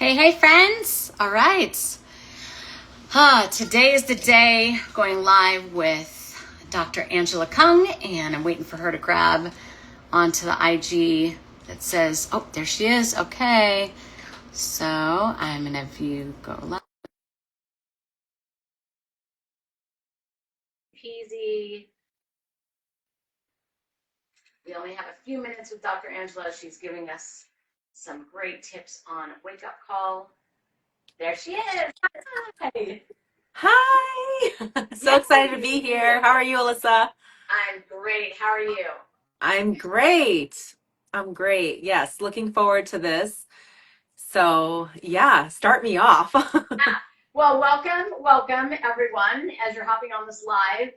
Hey, hey, friends. All right. Today is the day going live with Dr. Angela Kung, and I'm waiting for her to grab onto the IG that says, oh, there she is. Okay. So I'm going to view go live. Peasy. We only have a few minutes with Dr. Angela. She's giving us some great tips on wake up call. There she is. Hi. Hi! So excited to be here. How are you, Alyssa? I'm great. How are you? I'm great. I'm great. Yes, looking forward to this. So, yeah, start me off. Well, welcome everyone as you're hopping on this live.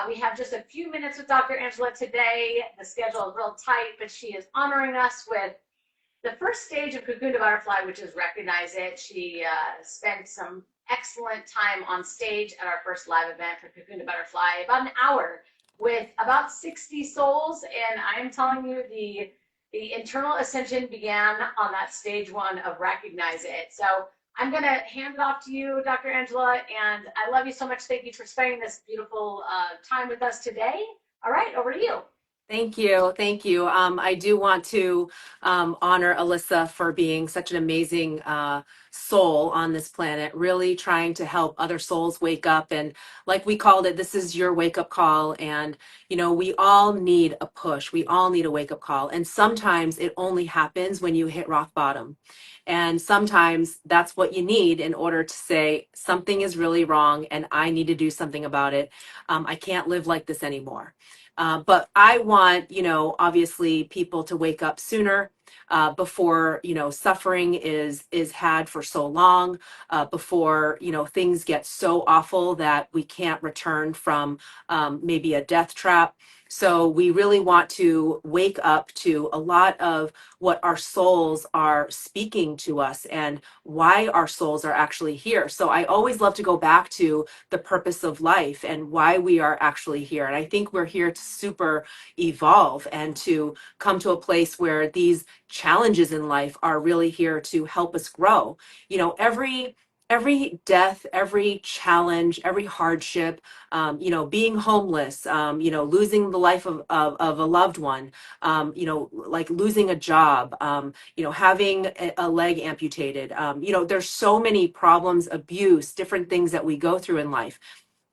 We have just a few minutes with Dr. Angela today. The schedule is real tight, but she is honoring us with the first stage of Cocoon to Butterfly, which is Recognize It. She spent some excellent time on stage at our first live event for Cocoon to Butterfly, about an hour with about 60 souls. And I am telling you, the internal ascension began on that stage one of Recognize It. So I'm going to hand it off to you, Dr. Angela, and I love you so much. Thank you for spending this beautiful time with us today. All right, over to you. Thank you. Thank you. I do want to honor Alyssa for being such an amazing soul on this planet, really trying to help other souls wake up. And like we called it, this is your wake up call. And, we all need a push. We all need a wake up call. And sometimes it only happens when you hit rock bottom. And sometimes that's what you need in order to say something is really wrong and I need to do something about it. I can't live like this anymore. But I want, obviously people to wake up sooner before, suffering is had for so long, before, things get so awful that we can't return from maybe a death trap. So we really want to wake up to a lot of what our souls are speaking to us and why our souls are actually here. So I always love to go back to the purpose of life and why we are actually here. And I think we're here to super evolve and to come to a place where these challenges in life are really here to help us grow. Every death, every challenge, every hardship, being homeless, losing the life of a loved one, like losing a job, having a leg amputated. There's so many problems, abuse, different things that we go through in life.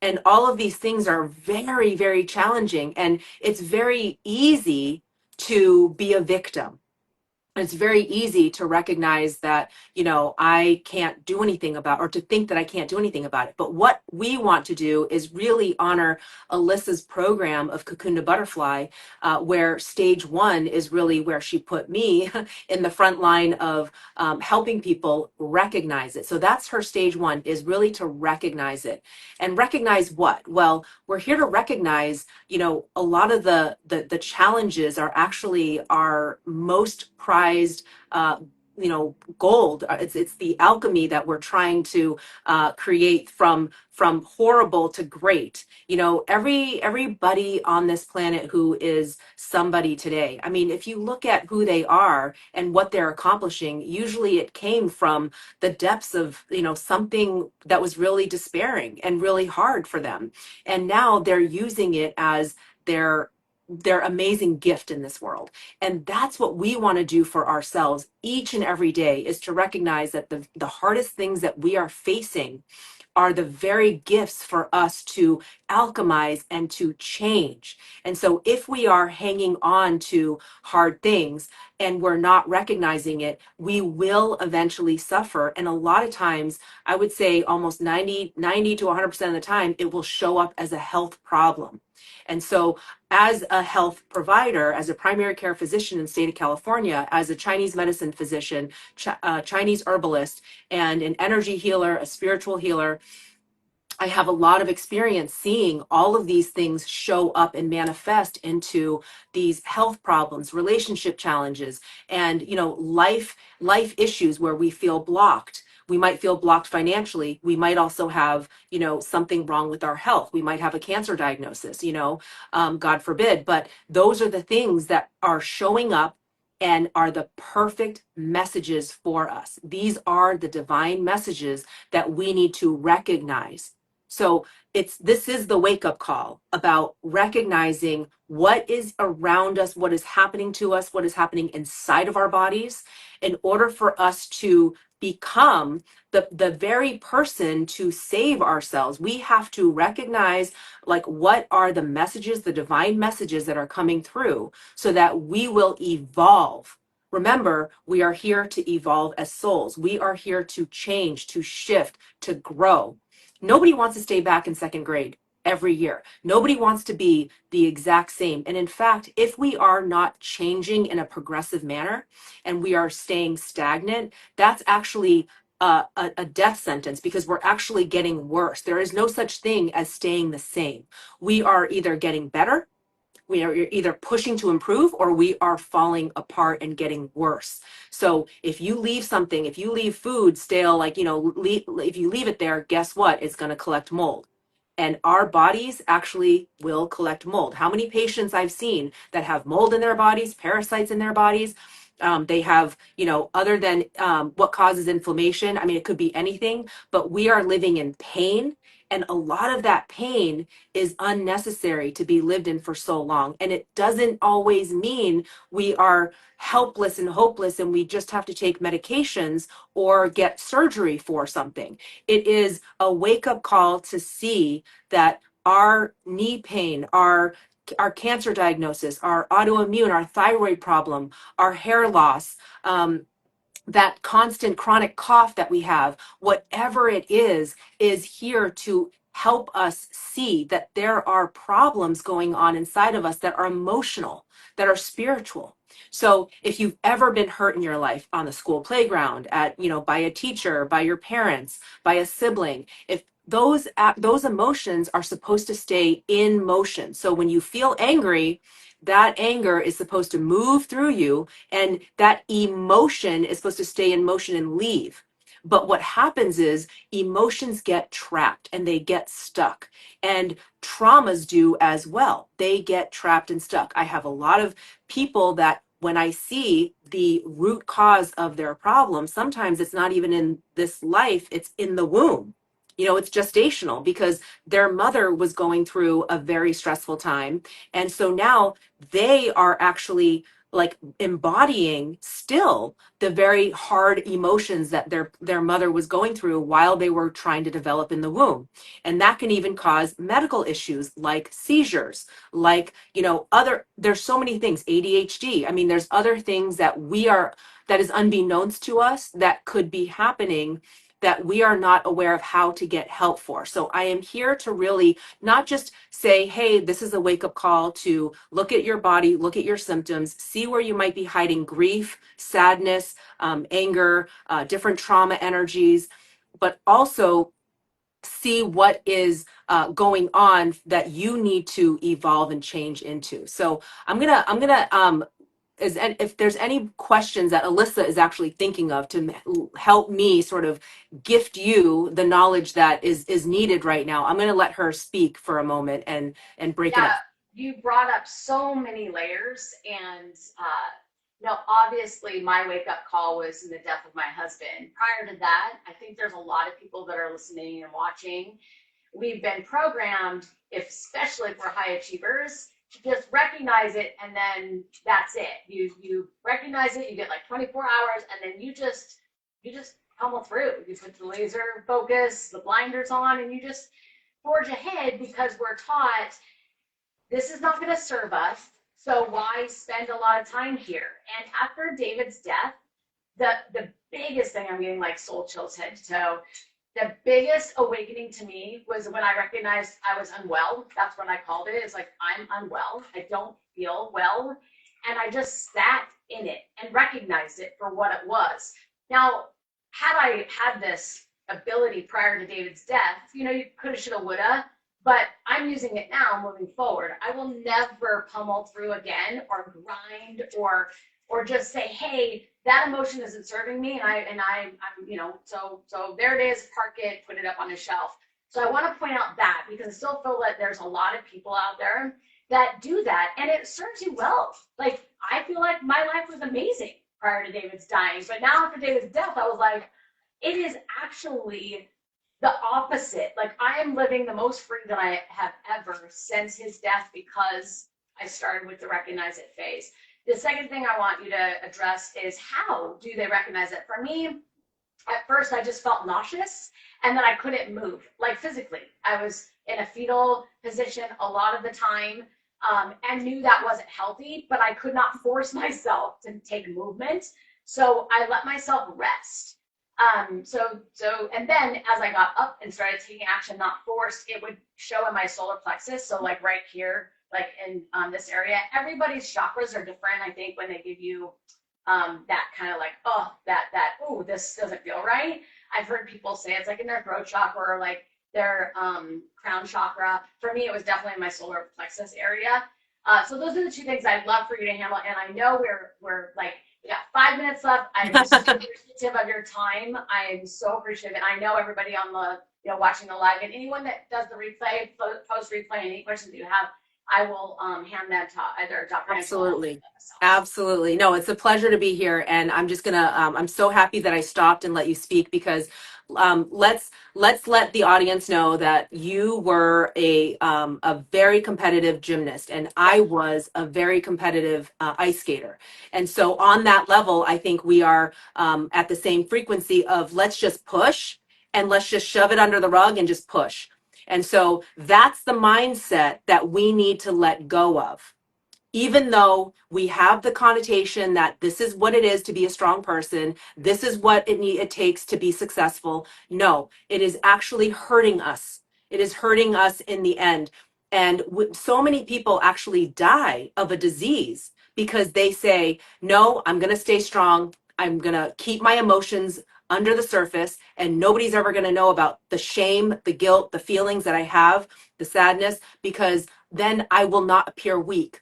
And all of these things are very, very challenging. And it's very easy to be a victim. It's very easy to recognize that, I can't do anything about, or to think that I can't do anything about it. But what we want to do is really honor Alyssa's program of Cocoon to Butterfly, where stage one is really where she put me in the front line of helping people recognize it. So that's her stage one, is really to recognize it. And recognize what? Well, we're here to recognize, a lot of the challenges are actually our most prized gold. It's the alchemy that we're trying to create from horrible to great. Everybody on this planet who is somebody today, I mean, if you look at who they are and what they're accomplishing, usually it came from the depths of something that was really despairing and really hard for them, and now they're using it as their amazing gift in this world. And that's what we want to do for ourselves each and every day, is to recognize that the hardest things that we are facing are the very gifts for us to alchemize and to change. And so if we are hanging on to hard things and we're not recognizing it, we will eventually suffer. And a lot of times, I would say almost 90 to 100% of the time, it will show up as a health problem. And so as a health provider, as a primary care physician in the state of California, as a Chinese medicine physician, Chinese herbalist, and an energy healer, a spiritual healer, I have a lot of experience seeing all of these things show up and manifest into these health problems, relationship challenges, and life issues where we feel blocked. We might feel blocked financially. We might also have, something wrong with our health. We might have a cancer diagnosis, God forbid. But those are the things that are showing up and are the perfect messages for us. These are the divine messages that we need to recognize. So this is the wake up call about recognizing what is around us, what is happening to us, what is happening inside of our bodies, in order for us to become the very person to save ourselves. We have to recognize, like, what are the messages, the divine messages that are coming through, so that we will evolve. Remember, we are here to evolve as souls. We are here to change, to shift, to grow. Nobody wants to stay back in second grade every year. Nobody wants to be the exact same. And in fact, if we are not changing in a progressive manner and we are staying stagnant, that's actually a death sentence, because we're actually getting worse. There is no such thing as staying the same. We are either getting better, we are either pushing to improve, or we are falling apart and getting worse. So if you leave something, if you leave food stale, like, if you leave it there, guess what? It's going to collect mold. And our bodies actually will collect mold. How many patients I've seen that have mold in their bodies, parasites in their bodies? They have, other than what causes inflammation. I mean, it could be anything, but we are living in pain. And a lot of that pain is unnecessary to be lived in for so long. And it doesn't always mean we are helpless and hopeless and we just have to take medications or get surgery for something. It is a wake-up call to see that our knee pain, our cancer diagnosis, our autoimmune, our thyroid problem, our hair loss, that constant chronic cough that we have, whatever it is here to help us see that there are problems going on inside of us that are emotional, that are spiritual. So if you've ever been hurt in your life, on the school playground, by a teacher, by your parents, by a sibling, if those emotions are supposed to stay in motion. So when you feel angry, that anger is supposed to move through you, and that emotion is supposed to stay in motion and leave. But what happens is emotions get trapped and they get stuck, and traumas do as well. They get trapped and stuck. I have a lot of people that, when I see the root cause of their problem, sometimes it's not even in this life, it's in the womb. It's gestational, because their mother was going through a very stressful time. And so now they are actually, like, embodying still the very hard emotions that their mother was going through while they were trying to develop in the womb. And that can even cause medical issues like seizures, like, there's so many things, ADHD. I mean, there's other things that is unbeknownst to us that could be happening, that we are not aware of how to get help for. So I am here to really not just say, hey, this is a wake-up call to look at your body, look at your symptoms, see where you might be hiding grief, sadness, anger, different trauma energies, but also see what is going on that you need to evolve and change into. So I'm gonna if there's any questions that Alyssa is actually thinking of to help me sort of gift you the knowledge that is needed right now, I'm going to let her speak for a moment and break it Yeah, up. you brought up so many layers, and obviously my wake up call was in the death of my husband. Prior to that, I think there's a lot of people that are listening and watching. We've been programmed, especially for high achievers, to just recognize it, and then that's it. You recognize it, you get like 24 hours, and then you just pummel through. You put the laser focus, the blinders on, and you just forge ahead, because we're taught this is not going to serve us. So why spend a lot of time here? And after David's death, the biggest thing, I'm getting like soul chills head to toe. The biggest awakening to me was when I recognized I was unwell. That's what I called it. It's like, I'm unwell. I don't feel well. And I just sat in it and recognized it for what it was. Now, had I had this ability prior to David's death, you coulda, shoulda, woulda, but I'm using it now moving forward. I will never pummel through again, or grind, or just say, hey, that emotion isn't serving me, and I'm so there it is, park it, put it up on a shelf. So I want to point out that, because I still feel that there's a lot of people out there that do that, and it serves you well. Like, I feel like my life was amazing prior to David's dying. But now after David's death, I was like, it is actually the opposite. Like I am living the most free that I have ever since his death because I started with the recognize it phase. The second thing I want you to address is how do they recognize it? For me, at first I just felt nauseous and then I couldn't move, like physically. I was in a fetal position a lot of the time, and knew that wasn't healthy, but I could not force myself to take movement. So I let myself rest. And then as I got up and started taking action, not forced, it would show in my solar plexus. So like right here, like in this area, everybody's chakras are different. I think when they give you that kind of like, oh, oh, this doesn't feel right. I've heard people say it's like in their throat chakra or like their crown chakra. For me, it was definitely in my solar plexus area. So those are the two things I'd love for you to handle. And I know we're like, we got 5 minutes left. I'm just appreciative of your time. I'm so appreciative. And I know everybody on the, watching the live and anyone that does the replay, post replay, any questions you have, I will hand that to either Dr. Absolutely. Absolutely. No, it's a pleasure to be here. And I'm just gonna, I'm so happy that I stopped and let you speak because let's let the audience know that you were a very competitive gymnast and I was a very competitive ice skater. And so on that level, I think we are at the same frequency of let's just push and let's just shove it under the rug and just push. And so that's the mindset that we need to let go of, even though we have the connotation that this is what it is to be a strong person, this is what it takes to be successful. No, it is actually hurting us. It is hurting us in the end. And so many people actually die of a disease because they say, no, I'm going to stay strong. I'm going to keep my emotions under the surface and nobody's ever going to know about the shame, the guilt, the feelings that I have, the sadness, because then I will not appear weak.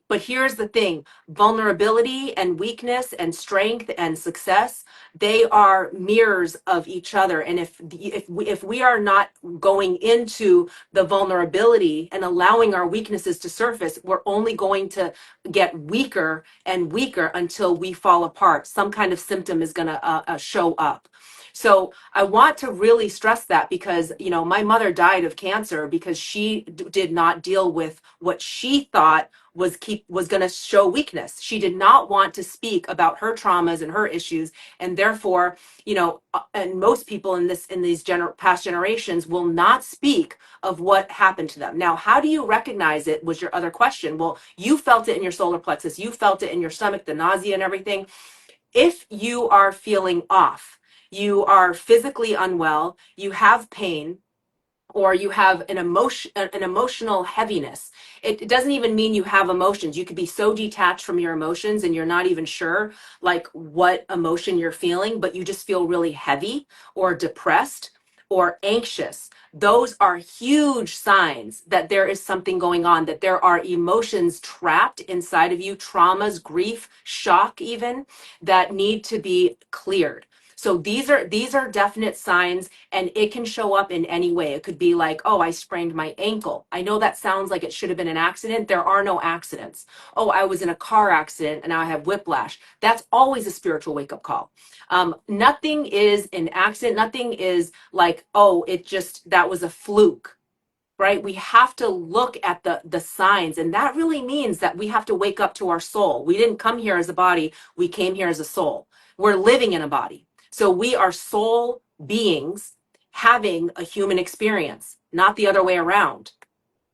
But here's the thing, vulnerability and weakness and strength and success, they are mirrors of each other. And if we are not going into the vulnerability and allowing our weaknesses to surface, we're only going to get weaker and weaker until we fall apart. Some kind of symptom is going to show up. So I want to really stress that because, my mother died of cancer because she did not deal with what she thought was going to show weakness. She did not want to speak about her traumas and her issues, and therefore, and most people in these past generations will not speak of what happened to them. Now, how do you recognize it? Was your other question. Well, you felt it in your solar plexus, you felt it in your stomach, the nausea and everything. If you are feeling off, you are physically unwell, you have pain, or you have an emotional heaviness. It doesn't even mean you have emotions. You could be so detached from your emotions and you're not even sure like what emotion you're feeling, but you just feel really heavy or depressed or anxious. Those are huge signs that there is something going on, that there are emotions trapped inside of you, traumas, grief, shock even, that need to be cleared. So these are definite signs, and it can show up in any way. It could be like, oh, I sprained my ankle. I know that sounds like it should have been an accident. There are no accidents. Oh, I was in a car accident and now I have whiplash. That's always a spiritual wake-up call. Nothing is an accident. Nothing is like, oh, that was a fluke. Right? We have to look at the signs, and that really means that we have to wake up to our soul. We didn't come here as a body, we came here as a soul. We're living in a body. So we are soul beings having a human experience, not the other way around.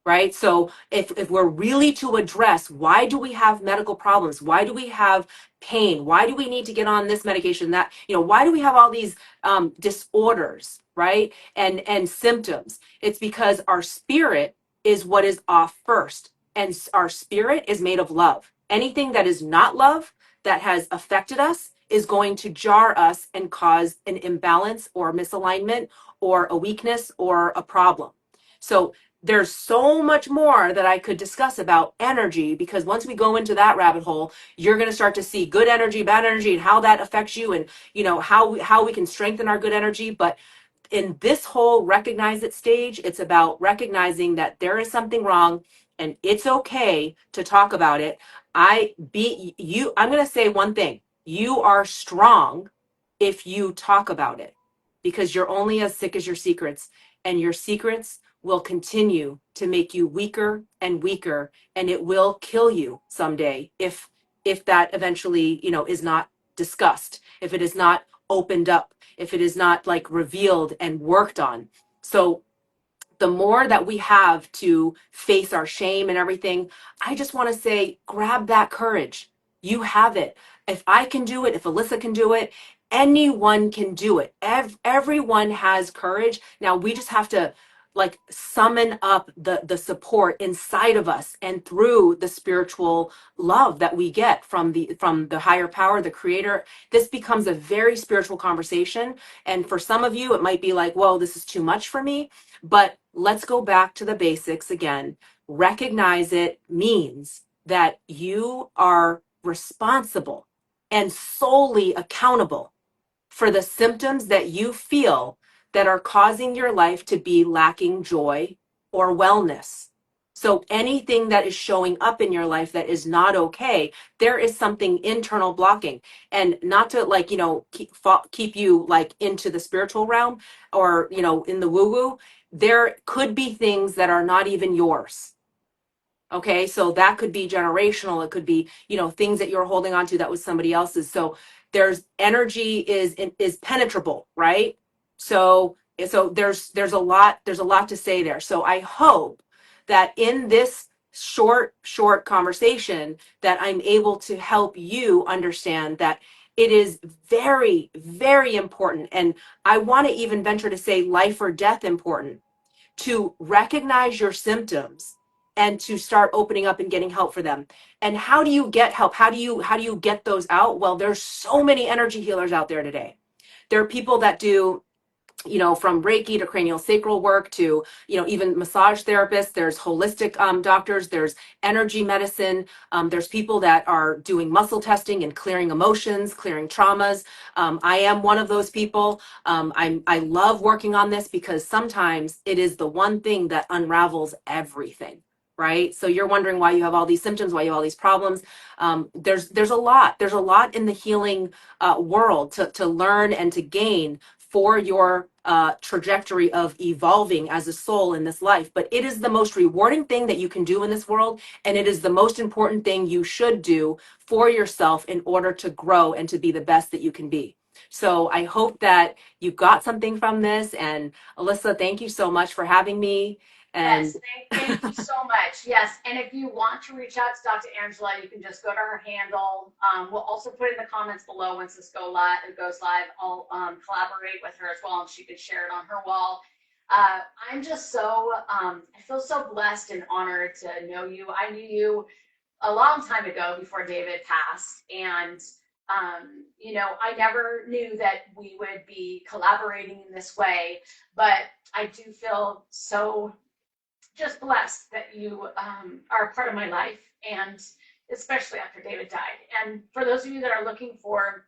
Right? So if we're really to address why do we have medical problems, why do we have pain, why do we need to get on this medication, that, why do we have all these disorders, right? And symptoms? It's because our spirit is what is off first, and our spirit is made of love. Anything that is not love, that has affected us, is going to jar us and cause an imbalance or misalignment or a weakness or a problem. So there's so much more that I could discuss about energy, because once we go into that rabbit hole, you're going to start to see good energy, bad energy, and how that affects you, and how we can strengthen our good energy. But in this whole recognize it stage, it's about recognizing that there is something wrong and it's okay to talk about it. I'm going to say one thing. You are strong if you talk about it, because you're only as sick as your secrets, and your secrets will continue to make you weaker and weaker, and it will kill you someday if that eventually, is not discussed, if it is not opened up, if it is not like revealed and worked on. So the more that we have to face our shame and everything, I just want to say, grab that courage. You have it. If I can do it, if Alyssa can do it, anyone can do it. Everyone has courage. Now we just have to like summon up the support inside of us and through the spiritual love that we get from the higher power, the creator. This becomes a very spiritual conversation, and for some of you it might be like, whoa, this is too much for me. But let's go back to the basics again. Recognize it means that you are responsible and solely accountable for the symptoms that you feel that are causing your life to be lacking joy or wellness. So anything that is showing up in your life that is not okay, there is something internal blocking. And not to like, keep you like into the spiritual realm or, in the woo woo, there could be things that are not even yours. Okay, so that could be generational. It could be, things that you're holding on to that was somebody else's. So there's energy is penetrable, right? So there's a lot to say there. So I hope that in this short conversation that I'm able to help you understand that it is very, very important. And I want to even venture to say life or death important to recognize your symptoms and to start opening up and getting help for them. And how do you get help? How do you get those out? Well, there's so many energy healers out there today. There are people that do, from Reiki to cranial sacral work to, even massage therapists. There's holistic doctors. There's energy medicine. There's people that are doing muscle testing and clearing emotions, clearing traumas. I am one of those people. I love working on this because sometimes it is the one thing that unravels everything. Right. So you're wondering why you have all these symptoms, why you have all these problems. There's a lot in the healing world to learn and to gain for your trajectory of evolving as a soul in this life. But it is the most rewarding thing that you can do in this world. And it is the most important thing you should do for yourself in order to grow and to be the best that you can be. So I hope that you got something from this. And Alyssa, thank you so much for having me. And Yes, thank you so much. Yes, and if you want to reach out to Dr. Angela, you can just go to her handle. We'll also put in the comments below once this goes live. I'll collaborate with her as well, and she could share it on her wall. I'm just I feel so blessed and honored to know you. I knew you a long time ago before David passed, and I never knew that we would be collaborating in this way, but I do feel so just blessed that you are a part of my life, and especially after David died. And for those of you that are looking for,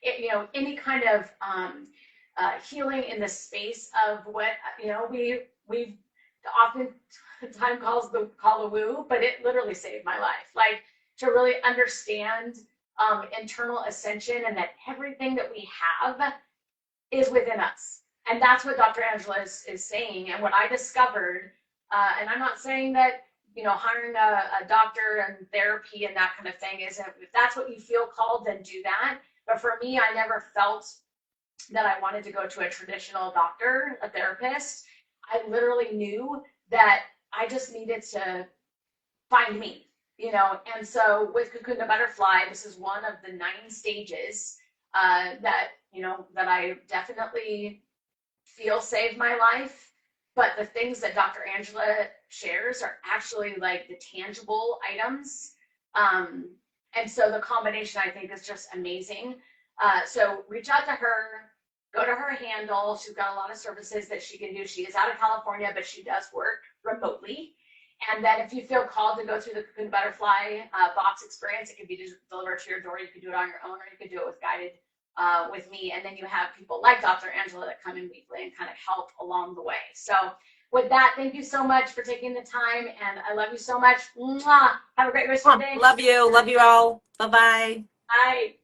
any kind of healing in the space of what we've often time call a woo, but it literally saved my life. Like to really understand internal ascension and that everything that we have is within us. And that's what Dr. Angela is saying. And what I discovered, and I'm not saying that, hiring a doctor and therapy and that kind of thing isn't, if that's what you feel called, then do that. But for me, I never felt that I wanted to go to a traditional doctor, a therapist. I literally knew that I just needed to find me, And so with Cocoon the Butterfly, this is one of the 9 stages that I definitely feel saved my life. But the things that Dr. Angela shares are actually like the tangible items. And so the combination, I think, is just amazing. So reach out to her, go to her handle. She's got a lot of services that she can do. She is out of California, but she does work remotely. And then if you feel called to go through the Cocoon Butterfly box experience, it can be delivered to your door. You can do it on your own, or you can do it with guided with me. And then you have people like Dr. Angela that come in weekly and kind of help along the way. So With that, thank you so much for taking the time, and I love you so much. Mwah. Have a great rest of your day. Love you. Love you all. Bye-bye. Bye.